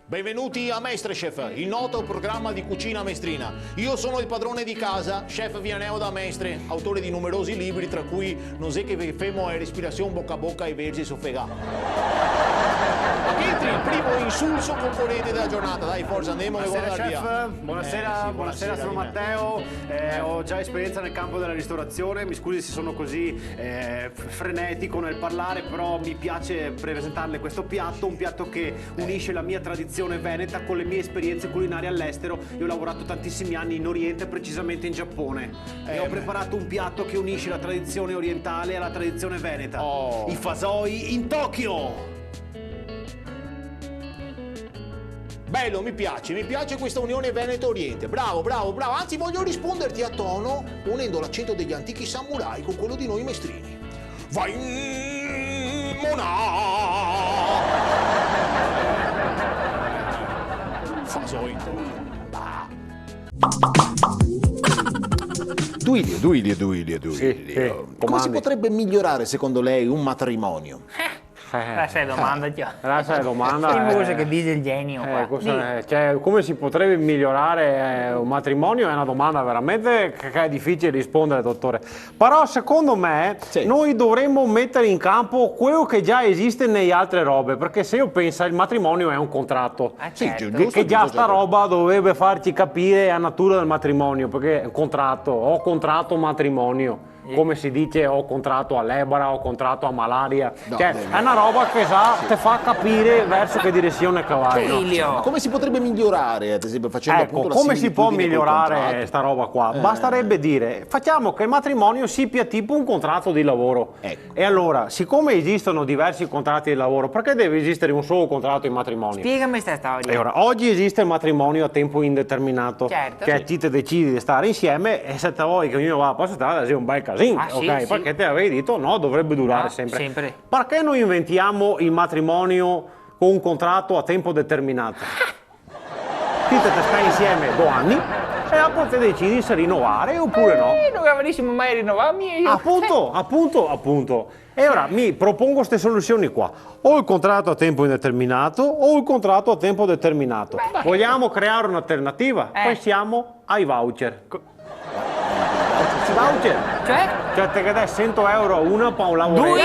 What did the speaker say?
Benvenuti a Masterchef, il noto programma di cucina maestrina. Io sono il padrone di casa, chef Vianeo da Mestre, autore di numerosi libri, tra cui Non sé che femo e Respirazione bocca a bocca e Vergi soffega. Entri il primo insulso componente della giornata, dai forza, andiamo che Buonasera guarda chef, via. buonasera, buonasera, sono Matteo, ho già esperienza nel campo della ristorazione, mi scusi se sono così frenetico nel parlare, però mi piace presentarle questo piatto, un piatto che unisce la mia tradizione veneta con le mie esperienze culinarie all'estero. Io ho lavorato tantissimi anni in Oriente, precisamente in Giappone, e ho preparato un piatto che unisce la tradizione orientale alla tradizione veneta, i fasoi in Tokyo! Bello, mi piace questa unione Veneto-Oriente. Bravo, bravo, bravo. Anzi, voglio risponderti a tono unendo l'accento degli antichi samurai con quello di noi mestrini. Vai, Mona! Fasoi. Duilio. Sì, Come si potrebbe migliorare, secondo lei, un matrimonio? Lascia la domanda, già. Lascia la domanda. Che cosa che dice il genio qua. Cioè, come si potrebbe migliorare un matrimonio? È una domanda veramente che è difficile rispondere, dottore. Però secondo me noi dovremmo mettere in campo quello che già esiste nelle altre robe, perché se io penso il matrimonio è un contratto. Certo. Che già sta roba dovrebbe farci capire la natura del matrimonio, perché è un contratto, ho contratto matrimonio. Come si dice, ho contratto all'ebara, ho contratto a malaria, è una roba che ti fa capire verso che direzione cavare. Ma come si potrebbe migliorare, ad esempio, facendo appunto la come si può similitudine col migliorare contratto? sta roba qua? Basterebbe dire, facciamo che il matrimonio sia tipo un contratto di lavoro. E allora, siccome esistono diversi contratti di lavoro, perché deve esistere un solo contratto di matrimonio? Spiegami questa storia. E ora, oggi esiste il matrimonio a tempo indeterminato, Certo. che ci te decidi di stare insieme e se te vuoi che ognuno va a posto strada è un bel casino, ok? Perché te avevi detto no, dovrebbe durare sempre. Perché non inventiamo il matrimonio con un contratto a tempo determinato? Ti te stai insieme 2 anni e dopo te decidi se rinnovare oppure no. Non avrissimo mai rinnovarmi io. Appunto. E ora mi propongo queste soluzioni qua. O il contratto a tempo indeterminato o il contratto a tempo determinato. Vogliamo creare un'alternativa? Pensiamo ai voucher. Voucher? Cioè? Cioè te che dai 100 euro a una per un lavoro. Duilio.